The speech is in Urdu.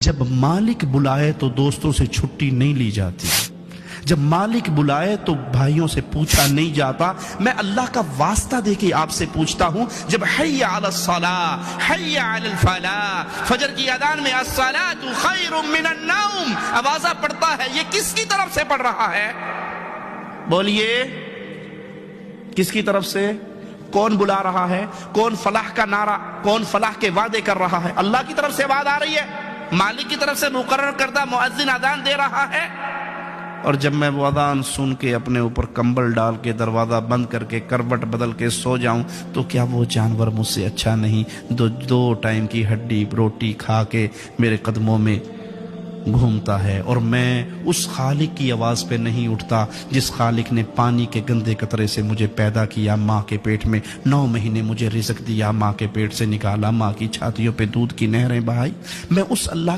جب مالک بلائے تو دوستوں سے چھٹی نہیں لی جاتی، جب مالک بلائے تو بھائیوں سے پوچھا نہیں جاتا۔ میں اللہ کا واسطہ دے کے آپ سے پوچھتا ہوں، جب حی علی الصلاۃ حی علی الفلاح، فجر کی اذان میں الصلاۃ خیر من النوم آوازہ پڑتا ہے، یہ کس کی طرف سے پڑھ رہا ہے؟ بولیے کس کی طرف سے؟ کون بلا رہا ہے؟ کون فلاح کا نعرہ، کون فلاح کے وعدے کر رہا ہے؟ اللہ کی طرف سے آواز آ رہی ہے، مالک کی طرف سے مقرر کردہ مؤذن اذان دے رہا ہے۔ اور جب میں وہ اذان سن کے اپنے اوپر کمبل ڈال کے دروازہ بند کر کے کروٹ بدل کے سو جاؤں تو کیا وہ جانور مجھ سے اچھا نہیں دو ٹائم کی ہڈی روٹی کھا کے میرے قدموں میں گھومتا ہے؟ اور میں اس خالق کی آواز پہ نہیں اٹھتا جس خالق نے پانی کے گندے قطرے سے مجھے پیدا کیا، ماں کے پیٹ میں 9 مہینے مجھے رزق دیا، ماں کے پیٹ سے نکالا، ماں کی چھاتیوں پہ دودھ کی نہریں بہائی۔ میں اس اللہ